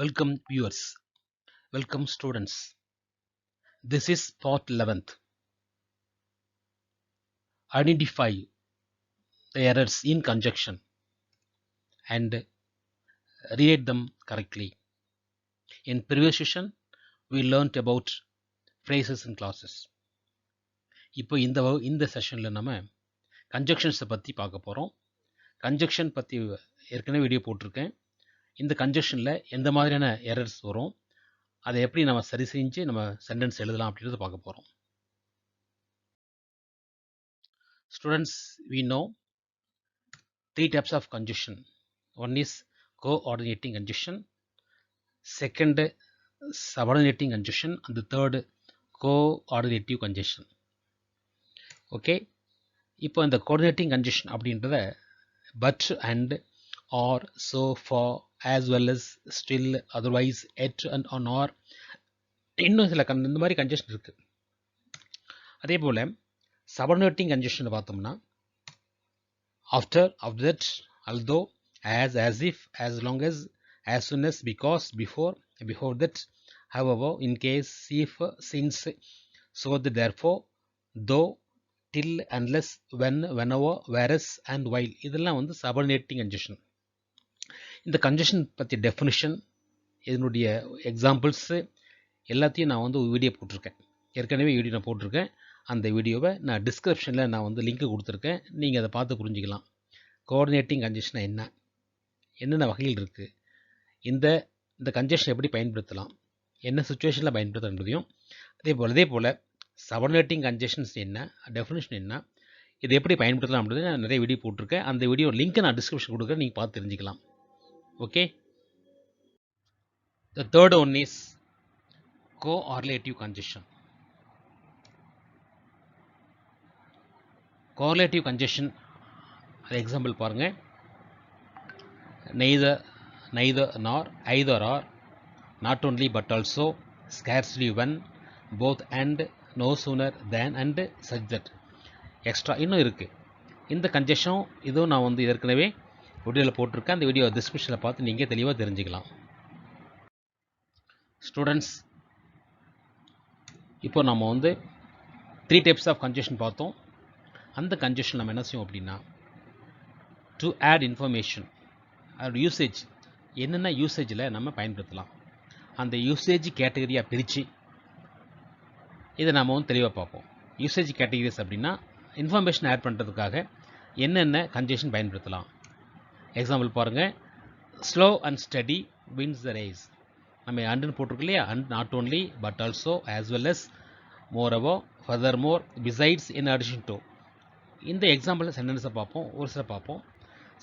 Welcome viewers, welcome students. This is part 11th. Identify the errors in conjunction and read them correctly. In previous session, we learnt about phrases and clauses. இப்போ இந்த செஷன்ல நம்ம கன்ஜக்ஷன்ஸை பற்றி பார்க்க போகிறோம். Conjunction பற்றி ஏற்கனவே video போட்டிருக்கேன். இந்த கன்ஜக்ஷனில் எந்த மாதிரியான எரர்ஸ் வரும், அதை எப்படி நம்ம சரி செஞ்சு நம்ம சென்டென்ஸ் எழுதலாம் அப்படின்றத பார்க்க போகிறோம். Students, we know three types of conjunction. One is coordinating conjunction, second subordinating conjunction, and the third coordinative conjunction. Okay, இப்போ இந்த coordinating conjunction அப்படின்றத but and or so for as well as still otherwise at and on or இன்னும் சில இந்த மாதிரி conjunction இருக்கு. அதே போல subordinating conjunction பார்த்தோம்னா after, after that, although, as if, as long as soon as, because, before, before that, however, in case, if, since, so that, therefore, though, till, unless, when, whenever, whereas and while. இதெல்லாம் வந்து subordinating conjunction. இந்த conjunction பற்றி definition, இதனுடைய examples எல்லாத்தையும் நான் வந்து video போட்டிருக்கேன். ஏற்கனவே வீடியோ நான் போட்டிருக்கேன். அந்த வீடியோவை நான் டிஸ்கிரிப்ஷனில் நான் வந்து லிங்க் கொடுத்துருக்கேன். நீங்கள் அதை பார்த்து புரிஞ்சிக்கலாம். கோஆர்டினேட்டிங் கன்ஜெக்ஷன் என்னென்ன வகையில் இருக்குது, இந்த கன்ஜெக்ஷன் எப்படி பயன்படுத்தலாம், என்ன சுச்சுவேஷனில் பயன்படுத்துறதையும், அதே போல் சபர்டினேட்டிங் கன்ஜெக்ஷன்ஸ் என்ன, டெஃபினிஷன் என்ன, இதை எப்படி பயன்படுத்தலாம் அப்படின்றத நான் நிறைய வீடியோ போட்டிருக்கேன். அந்த வீடியோ லிங்க்கை நான் டிஸ்கிரிப்ஷன் கொடுக்குறேன், நீங்கள் பார்த்து தெரிஞ்சுக்கலாம். Okay, the third one is correlative conjunction. Correlative conjunction அது எக்ஸாம்பிள் பாருங்கள். neither nor, either or, not only but also, scarcely when, both and, no sooner than and, such that. Extra இன்னும் இருக்குது. இந்த கன்ஜெக்ஷன் இதுவும் நான் வந்து ஏற்கனவே வீடியோவில் போட்டிருக்கேன். அந்த வீடியோ டிஸ்கிரிப்ஷனில் பார்த்து நீங்கள் தெளிவாக தெரிஞ்சுக்கலாம். ஸ்டூடெண்ட்ஸ், இப்போ நம்ம வந்து 3 டைப்ஸ் ஆஃப் கன்ஜெக்ஷன் பார்த்தோம். அந்த கன்ஜெக்ஷன் நம்ம என்ன செய்வோம் அப்படின்னா, டு ஆட் இன்ஃபர்மேஷன், அதோட யூசேஜ் என்னென்ன யூசேஜில் நம்ம பயன்படுத்தலாம், அந்த யூசேஜ் கேட்டகரியாக பிரித்து இதை நம்ம வந்து தெளிவாக பார்ப்போம். யூசேஜ் கேட்டகரிஸ் அப்படின்னா இன்ஃபர்மேஷன் ஆட் பண்ணுறதுக்காக என்னென்ன கன்ஜெக்ஷன் பயன்படுத்தலாம். எக்ஸாம்பிள் பாருங்கள். Slow and steady wins the race. நம்ம அண்டுன்னு போட்டிருக்கு இல்லையா, and not only but also as well as more furthermore besides in addition to. இந்த எக்ஸாம்பிள் சென்டென்ஸை பார்ப்போம், ஒரு சில பார்ப்போம்.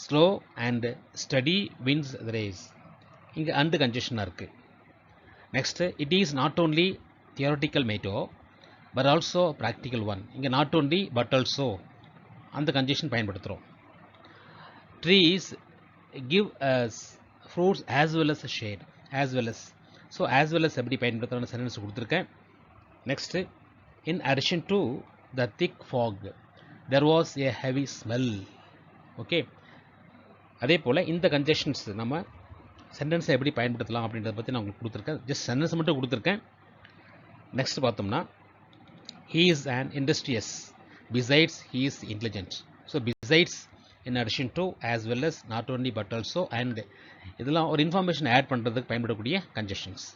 Slow and steady wins the race, இங்கே அண்டு கன்ஜெக்ஷனாக இருக்குது. Next, it is not only theoretical matter but also practical one. இங்கே நாட் ஓன்லி பட் ஆல்சோ அந்த கன்ஜெக்ஷன் பயன்படுத்துகிறோம். Trees give us fruits as well as shade, as well as. So as well as எப்படி பயன்படுத்துகிறோன்னு sentence கொடுத்துருக்கேன். Next, in addition to the thick fog there was a heavy smell. Okay, அதே போல் இந்த conjunctions நம்ம சென்டென்ஸை எப்படி பயன்படுத்தலாம் அப்படின்றத பற்றி நான் உங்களுக்கு கொடுத்துருக்கேன். ஜஸ்ட் சென்டென்ஸ் மட்டும் கொடுத்துருக்கேன். நெக்ஸ்ட் பார்த்தோம்னா, he is an industrious, besides he is intelligent. So besides, in addition to, as well as, not only but also, and இதெல்லாம் ஒரு இன்ஃபர்மேஷன் ஆட் பண்ணுறதுக்கு பயன்படக்கூடிய conjunctions.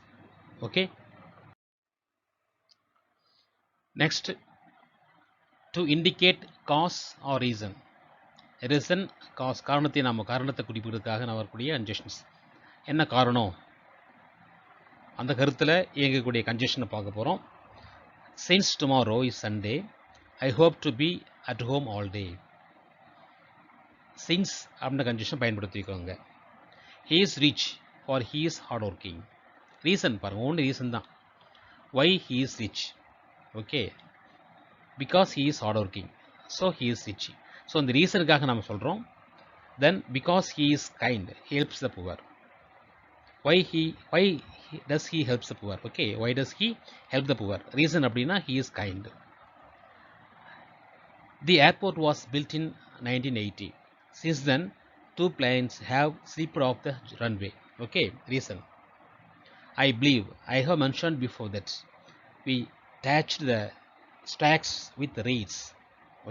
Okay, next, to indicate cause or reason. Reason, cause, காரணத்தை குறிப்பிடுறதுக்காக நான் வரக்கூடிய conjunctions. என்ன காரணம், அந்த கருத்தில் இயங்கக்கூடிய கன்ஜெக்ஷனை பார்க்க போகிறோம். Since tomorrow is Sunday I hope to be at home all day. Since அப்படின்ற கன்ஜெக்ஷன் பயன்படுத்திக்கோங்க. He is rich for he is hard working. Reason பாருங்கள், ஒன்று ரீசன் தான். Why he is rich, okay, because he is hardworking, so he is rich. So இந்த ரீசனுக்காக நம்ம சொல்கிறோம். then because he is kind, he helps the poor. why does he helps the poor, okay, why does he help the poor, reason அப்படின்னா he is kind. the airport was built in 1980. since then 2 planes have slipped off the runway, okay, reason. I believe I have mentioned before that we attached the stacks with rays.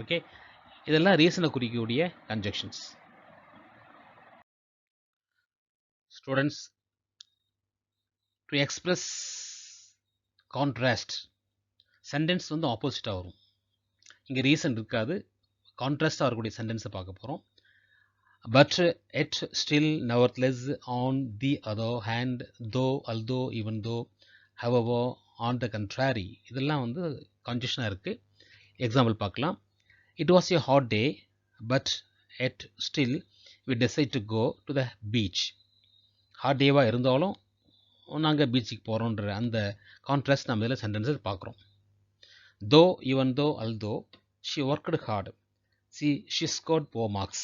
Okay, இதெல்லாம் ரீசனை குறிக்கக்கூடிய conjunctions. Students, to express contrast, sentence வந்து ஆப்போசிட்டாக வரும். இங்கே reason இருக்காது, கான்ட்ராஸ்டாக வரக்கூடிய சென்டென்ஸை பார்க்க போகிறோம். But yet still nevertheless on the other hand though although even though however on the contrary இதெல்லாம் வந்து கான்ஜெக்ஷனாக இருக்குது. எக்ஸாம்பிள் பார்க்கலாம். It was a hot day but yet still we decide to go to the beach. Hot டேவாக இருந்தாலும் நாங்கள் பீச்சுக்கு போகிறோன்ற அந்த contrast நம்ம இதில் சென்டென்ஸஸ் பார்க்குறோம். Though even though although she worked hard, she scored poor marks.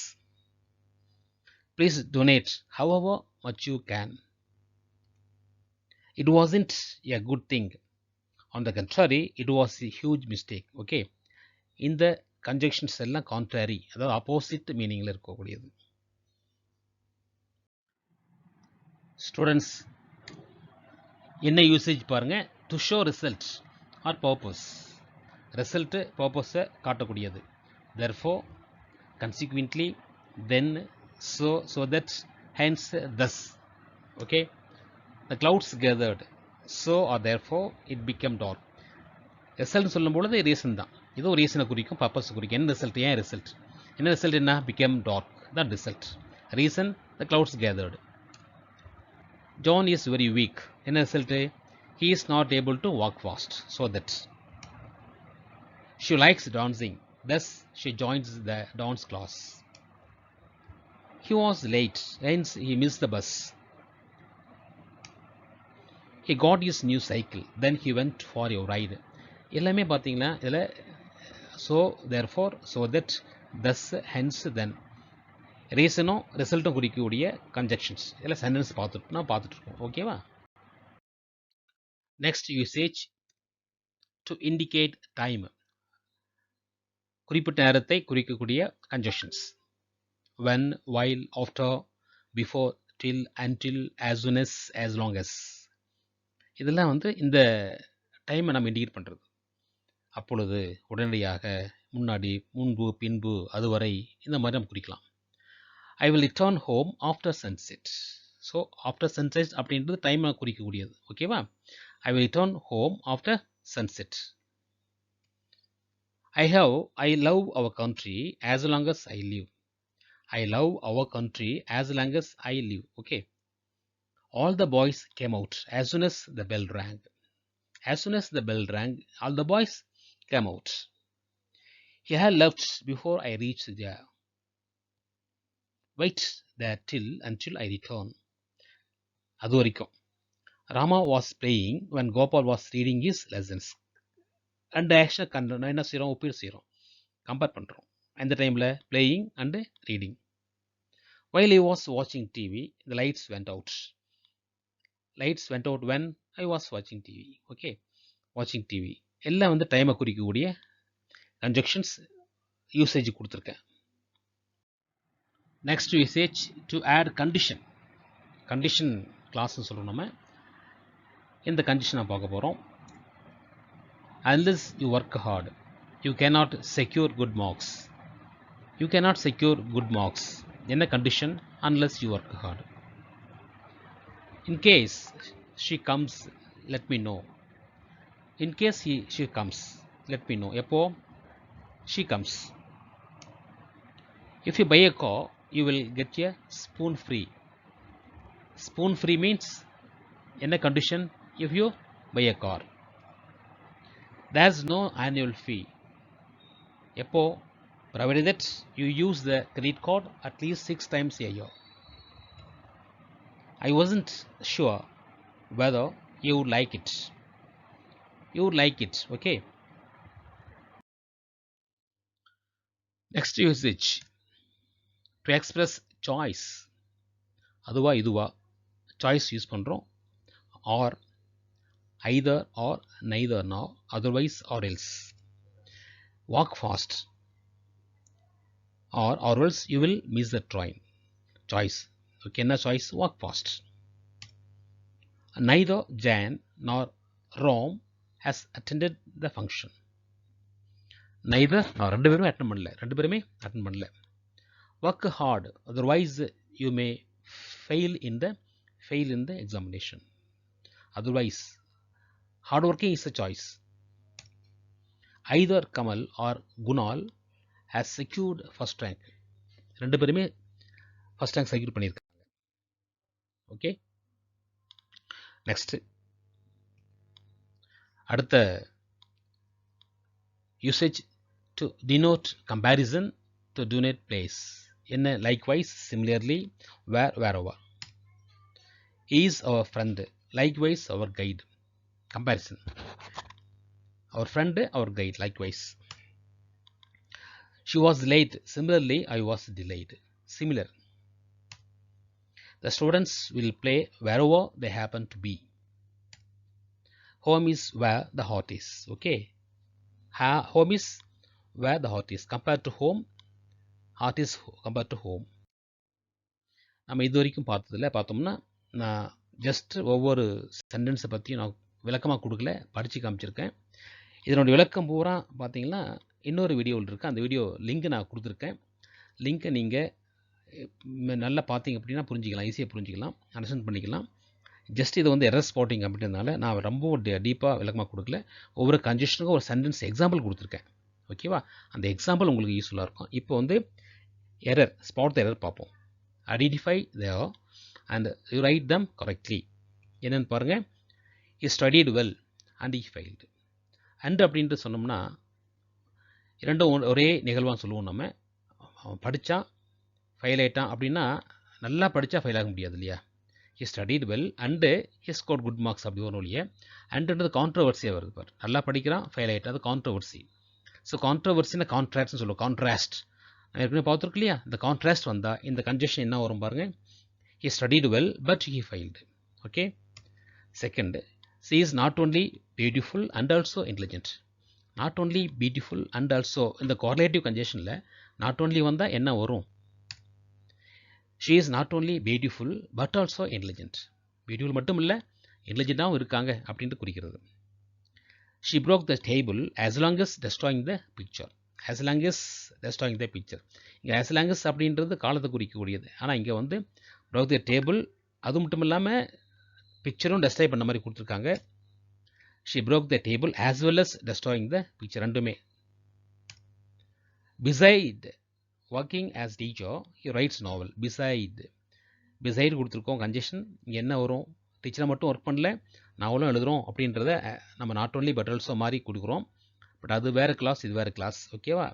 Please donate however much you can. It wasn't a good thing. On the contrary, it was a huge mistake. Okay, இந்த conjunctions எல்லாம் contrary, அதாவது opposite meaningல இருக்கக்கூடியது. Students, என்ன usage பாருங்க. To show result or purpose. Result purpose காட்டக்கூடியது. Therefore, consequently, then, so that, hence, thus. Okay, the clouds gathered, so or therefore it became dark. Result சொல்லும் பொழுது reason தான், இதோ ரீசனை குறிக்கும், பர்பஸ் குறிக்கும். என்ன ரிசல்ட், ஏன் ரிசல்ட், என்ன ரிசல்ட், என்ன became dark, தான் result. Reason the clouds gathered. John is very weak. என்ன result, he is not able to walk fast, so that. She likes dancing, thus she joins the dance class. He was late, hence he missed the bus. He got his new cycle, then he went for a ride. எல்லாமே பார்த்தீங்கன்னா இதில் so, therefore, so that, thus, hence, then. ரீசனும் ரிசல்ட்டும் குறிக்கக்கூடிய conjunctions இதில் sentence பார்த்துட்ருக்கோம். ஓகேவா? Next usage to indicate time. குறிப்பிட்ட நேரத்தை குறிக்கக்கூடிய conjunctions. when, while, after, before, till, until, as soon as long as. இதெல்லாம் வந்து இந்த டைமை நம்ம இண்டிகேட் பண்ணுறது. அப்பொழுது, உடனடியாக, முன்னாடி, முன்பு, பின்பு, அதுவரை, இந்த மாதிரி நம்ம குறிக்கலாம். I will return home after sunset. So after sunset அப்படின்றது டைமை குறிக்கக்கூடியது. ஓகேவா? I will return home after sunset. I love our country as long as I live. I love our country as long as I live. Okay. All the boys came out as soon as the bell rang. As soon as the bell rang, all the boys came out. He had left before I reached there. Wait there until I return. அது வரைக்கும். Rama was playing when Gopal was reading his lessons. And action என்ன செய்கிறோம், ஒப்பீடு செய்கிறோம், compare பண்ணுறோம். அந்த டைமில் playing and reading. While he was watching TV, the lights went out. Lights went out when I was watching TV. Okay, watching TV. எல்லாம் வந்து டைமை குறிக்கக்கூடிய கன்ஜெக்ஷன்ஸ் யூசேஜ் கொடுத்துருக்கேன். Next usage to add condition. Condition கிளாஸ்ன்னு சொல்கிறோம் நம்ம. இந்த கண்டிஷனை பார்க்க போகிறோம். Unless you work hard, you cannot secure good marks. You cannot secure good marks. என்ன condition? Unless you work hard. In case she comes, let me know. In case she comes, let me know. எப்போ? She comes. If you buy a car, you will get a spoon free. Spoon free means என்ன condition? If you buy a car. There's no annual fee. எப்போ? Provided that you use the credit card at least 6 times a year. I wasn't sure whether you would like it. You would like it. Okay. Next usage. To express choice. அதுவா இதுவா choice use பண்ணுறோம். Or, either or, neither nor, otherwise or else. Walk fast. Or else you will miss the train. Choice. Okay, என்ன choice? Walk fast. neither Jan nor Rom has attended the function. Neither nor ரெண்டு பேருமே attend பண்ணல. Work hard, otherwise you may fail in the examination. Otherwise, hard working is a choice. Either Kamal or Gunal has secured first rank. ரெண்டு பேருமே first rank secure பண்ணியிருக்காங்க. Okay, next அடுத்த usage to denote comparison to denote place என்ன? Likewise, similarly, wherever. Is our friend, likewise our guide. Comparison, our friend, our guide, likewise. She was late, similarly I was delayed. Similar. The students will play wherever they happen to be. Home is where the heart is. Okay. Home is where the heart is. Compared to home, heart is compared to home. நம்ம இது வரைக்கும் பார்த்தோம்னா நான் just ஒவ்வொரு சென்டென்ஸை பற்றியும் நான் விளக்கமாக கொடுக்கல, படித்து காமிச்சிருக்கேன். இதனுடைய விளக்கம் பூரா பார்த்தீங்கன்னா இன்னொரு வீடியோவில் இருக்குது. அந்த வீடியோ லிங்க் நான் கொடுத்துருக்கேன். லிங்க்கை நீங்கள் நல்லா பார்த்தீங்க அப்படின்னா புரிஞ்சிக்கலாம், ஈஸியாக புரிஞ்சிக்கலாம், அண்டர்ஸ்டாண்ட் பண்ணிக்கலாம். ஜஸ்ட் இது வந்து எரர் ஸ்பாட்டிங் அப்படின்றதுனால நான் ரொம்ப டீப்பாக விளக்கமாக கொடுக்கல. ஒவ்வொரு கன்ஜெஷனுக்கும் ஒரு சென்டென்ஸ் எக்ஸாம்பிள் கொடுத்துருக்கேன். ஓகேவா? அந்த எக்ஸாம்பிள் உங்களுக்கு யூஸ்ஃபுல்லாக இருக்கும். இப்போ வந்து எரர், ஸ்பாட் த எரர் பார்ப்போம். Identify there and you write them correctly. என்னென்னு பாருங்கள். I studied well and I failed. And அப்படின்ட்டு சொன்னோம்னா இரண்டும் ஒரே நிகழ்வான்னு சொல்லுவோம். நம்ம அவன் படித்தான் ஃபெயில் ஆகிட்டான் அப்படின்னா நல்லா படித்தா ஃபெயில் ஆக முடியாது இல்லையா? He studied well and he scored good marks அப்படி வரும் இல்லையா? அண்டுன்றது கான்ட்ரவர்சியாக வருது பார். நல்லா படிக்கிறான், ஃபெயில் ஆகிட்டா, அது கான்ட்ரவர்சி. ஸோ கான்ட்ரவர்சினா கான்ட்ராஸ்ட்னு சொல்லுவோம். கான்ட்ராஸ்ட் நான் ஏற்கனவே பார்த்துருக்கு இல்லையா? இந்த கான்ட்ராஸ்ட் வந்தால் இந்த கன்ஜெஷன் என்ன வரும் பாருங்கள். He studied well but he failed. Okay. Second, she is not only beautiful and also intelligent. Not only beautiful and also இந்த கோரிலேட்டிவ் கன்ஜெஷனில் நாட் ஓன்லி வந்தால் என்ன வரும்? She is not only beautiful but also intelligent. Beautiful மட்டும் இல்லை, இன்டெலிஜென்ட்டாகவும் இருக்காங்க அப்படின்ட்டு குறிக்கிறது. She broke the table as long as destroying the picture. as long as destroying the picture. இங்கே as long as அப்படின்றது காலத்தை குறிக்கக்கூடியது. ஆனால் இங்கே வந்து broke the table, அது மட்டும் இல்லாமல் பிக்சரும் டெஸ்ட்ராய் பண்ண மாதிரி கொடுத்துருக்காங்க. She broke the table as well as destroying the picture. ரெண்டுமே. Beside working as teacher, he writes novel. Beside கொடுத்துருக்கோம் கன்ஜெஷன். இங்கே என்ன வரும்? டீச்சரை மட்டும் ஒர்க் பண்ணல, நாவலும் எழுதுகிறோம் அப்படின்றத நம்ம நாட் ஓன்லி பட் ஆல்சோ மாதிரி கொடுக்குறோம். பட் அது வேறு கிளாஸ், இது வேறு கிளாஸ். ஓகேவா?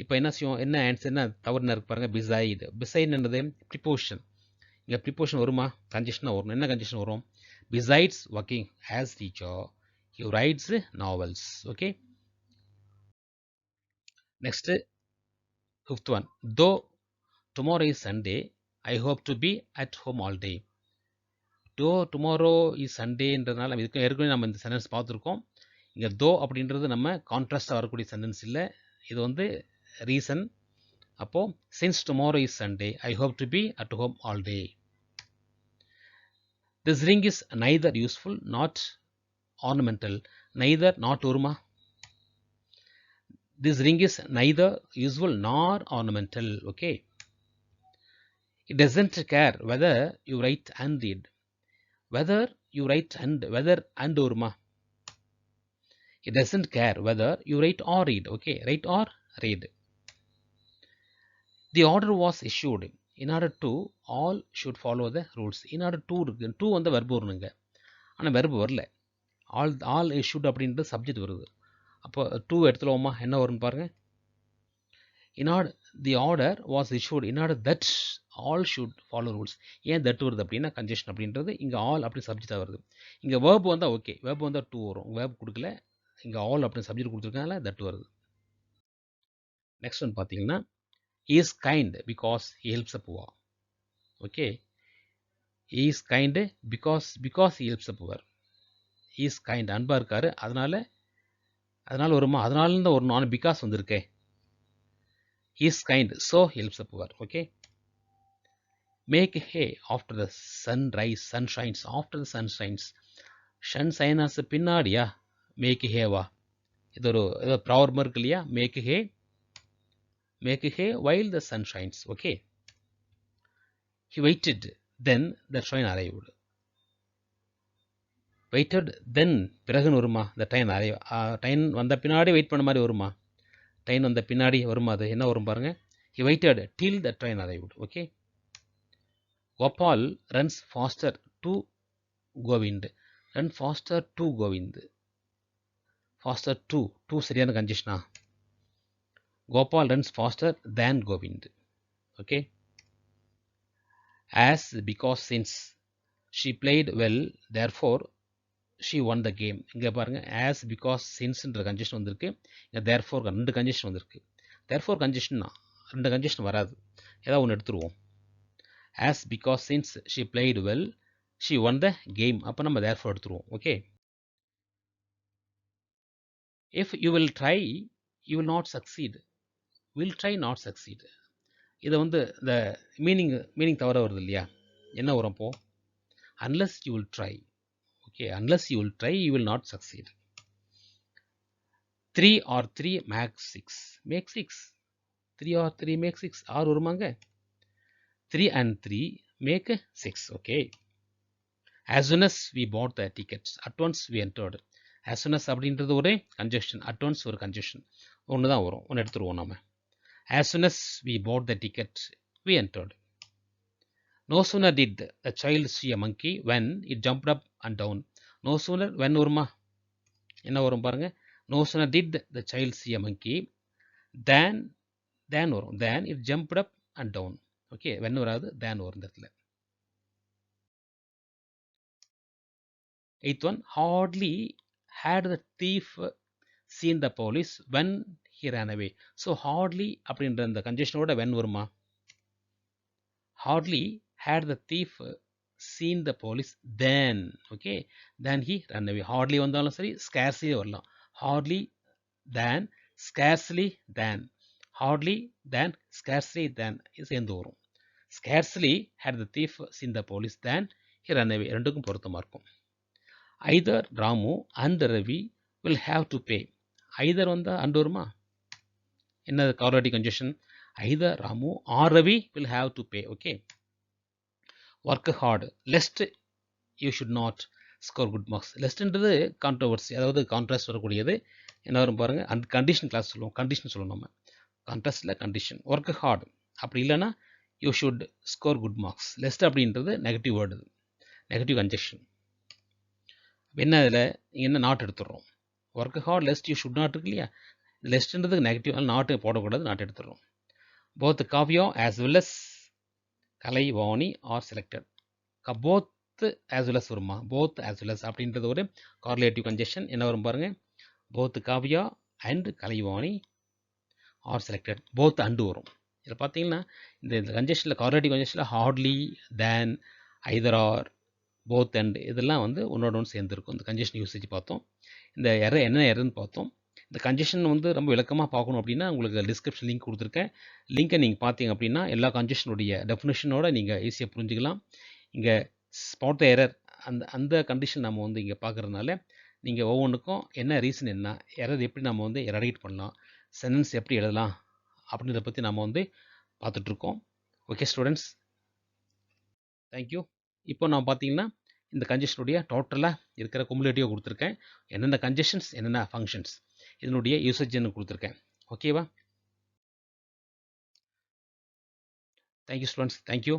இப்போ என்ன செய்யும்? என்ன ஆன்சர், என்ன தவறுன்னு இருக்கு பாருங்கள். பிசைட் என்னது? ப்ரிப்போஷன். இங்கே ப்ரிப்போஷன் வருமா? கன்ஜெஷனாக வரும். என்ன கன்ஜெஷன் வரும்? Besides working as teacher, he writes novels. Okay. Next, fifth one. Though tomorrow is Sunday, I hope to be at home all day. Though tomorrow is Sundayன்றதுனால இதுக்கு ஏற்கனவே நம்ம இந்த சென்டென்ஸ் பார்த்துருக்கோம். இங்கே தோ அப்படின்றது நம்ம கான்ட்ராஸ்டாக வரக்கூடிய சென்டென்ஸ் இல்லை, இது வந்து ரீசன். அப்போது since tomorrow is Sunday, I hope to be at home all day. This ring is neither useful not ornamental. Neither not வருமா? This ring is neither useful nor ornamental. Okay. It doesn't care whether you write and read. Whether you write and, whether and வருமா? It doesn't care whether you write or read. Okay. Write or read. The order was issued in order to all should follow the rules. In order to இருக்கு. to வந்து verb வரணுங்க. ஆனால் verb வரல. All issued அப்படின்றது subject வருது. அப்போ two எடுத்துலோமா? என்ன வரும்னு பாருங்கள். In order, the order was issued in order that all should follow rules. ஏன் தட் வருது அப்படின்னா கன்ஜெஷன் அப்படின்றது இங்கே ஆல் அப்படி சப்ஜெக்டாக வருது. இங்கே வேர்பு வந்தால் ஓகே, வேர்பு வந்தால் டூ வரும். வேர்பு கொடுக்கல, இங்கே ஆல் அப்படின்னு சப்ஜெக்ட் கொடுத்துருக்கனால தட் வருது. நெக்ஸ்ட் ஒன்று பார்த்தீங்கன்னா, he is kind because he helps the poor. Okay. He is kind because he helps the poor. He is kind, அன்பாக இருக்காரு, அதனால வருமா? அதனால தான் ஒரு நான் பிகாஸ் வந்திருக்கே. He is kind so he helps the poor. Okay. Make hay after the sunrise, sun shines, after the sun shines. Sun shines பின்னாடியா make hayவா? இது ஒரு ப்ராவர்பம் இருக்கு இல்லையா? Make hay while the sun shines. Okay. He waited, then the train arrived. Waited, then பிறகுன்னு வருமா? The train arrived. Train வந்த பின்னாடி wait பண்ண மாதிரி வருமா? ட்ரெயின் வந்த பின்னாடி வருமா? அது என்ன வரும் பாருங்க. He waited till the train arrived. Okay. Gopal runs faster to Govind. Run faster to Govind. Faster to சரியான கன்ஜெஷனா? Gopal runs faster than Govind. Okay. As, because, since. She played well, therefore she won the game. இங்க பாருங்க, as, because, sinceன்ற congestion வந்திருக்கு. இங்க therefore ரெண்டு congestion வந்திருக்கு. therefore congestion ரெண்டு congestion வராது. ஏதாவது ஒன்று எடுத்துருவோம். As, because, since she played well, she won the game. அப்போ நம்ம therefore எடுத்துருவோம். Okay. If you will try, you will not succeed. Will try, not succeed. இதை வந்து இந்த மீனிங் தவற வருது இல்லையா? என்ன வரும் அப்போ? Unless you will try. Okay, unless you will try, you will not succeed. 3 or 3 make 6. Make 6. 3 or 3 make 6. 6 வருமாங்க. 3 and 3 make 6. Okay. As soon as we bought the tickets, at once we entered. As soon as அப்படின்றது ஒரு conjunction. At once ஒரு conjunction. ஒன்று தான் வரும். ஒன்று எடுத்துருவோம் நம்ம. As soon as we bought the ticket, we entered. No sooner did the child see a monkey when it jumped up and down. No sooner, when வருமா? என்ன வரும் பாருங்க. No sooner did the child see a monkey than வரும். Then it jumped up and down. Okay, when வராது, than வரும் இந்த இடத்துல. 8th one, hardly had the thief seen the police when he ran away. So hardly அப்படின்ற இந்த கன்ஜெஷனோட when வருமா? Hardly had the thief seen the police then. Okay, then he ran away. Hardly வந்தாலும் சரி, scarcely வரலாம். Hardly, than, scarcely, than. Hardly, than, scarcely, than சேர்ந்து வரும். Scarcely had the thief seen the police then he ran away. ரெண்டுக்கும் பொருத்தமா இருக்கும். Either Ramu and Ravi will have to pay. Either வந்தா and வருமா? என்ன correlative conjunction? Either Ramu or Ravi will have to pay. Okay. Work hard lest you should not score good marks. லெஸ்ட்ன்றது controversy, அதாவது contrast வரக்கூடியது. என்ன வரும் பாருங்க, அந்த கண்டிஷன் கிளாஸ் சொல்லுவோம். கண்டிஷன் சொல்லுவோம் நம்ம. கான்ட்ராஸ்டில் கண்டிஷன். ஒர்க் ஹார்ட் அப்படி இல்லைன்னா you should score good marks. Lest அப்படின்றது நெகட்டிவ் வேர்டு, நெகட்டிவ் கன்ஜெக்ஷன். என்ன இதில் என்ன நாட் எடுத்துடுறோம். Work hard lest you should not இருக்கு இல்லையா? லெஸ்ட்ன்றதுக்கு நெகட்டிவ், நாட்டு போடக்கூடாது, நாட்டு எடுத்துடுறோம். Both Kavya as well as Kalaivani are selected. Both as well as வருமா? போத் ஆஸ் வெல் அஸ் அப்படின்றது ஒரு கார்லேட்டிவ் கன்ஜெக்ஷன். என்ன வரும் பாருங்க, both Kavya and Kalaivani are selected. Both and வரும். இதில் பார்த்தீங்கன்னா இந்த கன்ஜெக்ஷனில், கார்லேட்டிவ் கன்ஜெக்ஷனில் hardly, then, either or, both and இதெல்லாம் வந்து ஒன்னோட ஒன்று சேர்ந்துருக்கும். இந்த கன்ஜெக்ஷன் யூசேஜ் பார்த்தோம். இந்த என்ன எரர்னு பார்த்தோம். இந்த கன்ஜெக்ஷன் வந்து ரொம்ப விளக்கமாக பார்க்கணும் அப்படின்னா உங்களுக்கு டிஸ்கிரிப்ஷன் லிங்க் கொடுத்துருக்கேன். லிங்கை நீங்கள் பார்த்தீங்க அப்படின்னா எல்லா கன்ஜெக்ஷனுடைய டெஃபினேஷனோட நீங்கள் ஈஸியாக புரிஞ்சுக்கலாம். இங்கே ஸ்பாட் த எரர், அந்த கண்டிஷன் நம்ம வந்து இங்கே பார்க்குறதுனால நீங்கள் ஒவ்வொன்றுக்கும் என்ன ரீசன், என்ன எரர், எப்படி நம்ம வந்து எரடிகேட் பண்ணலாம், சென்டென்ஸ் எப்படி எழுதலாம் அப்படின்றத பற்றி நம்ம வந்து பார்த்துட்ருக்கோம். Okay students, thank you. இப்போ நான் பார்த்தீங்கன்னா இந்த கன்ஜெக்ஷனுடைய டோட்டலாக இருக்கிற குமுலேட்டிவாக கொடுத்துருக்கேன். என்னென்ன கன்ஜெக்ஷன்ஸ், என்னென்ன ஃபங்க்ஷன்ஸ், இதனுடைய யூசேஜ்னு கொடுத்துருக்கேன். ஓகேவா? Thank you students, thank you.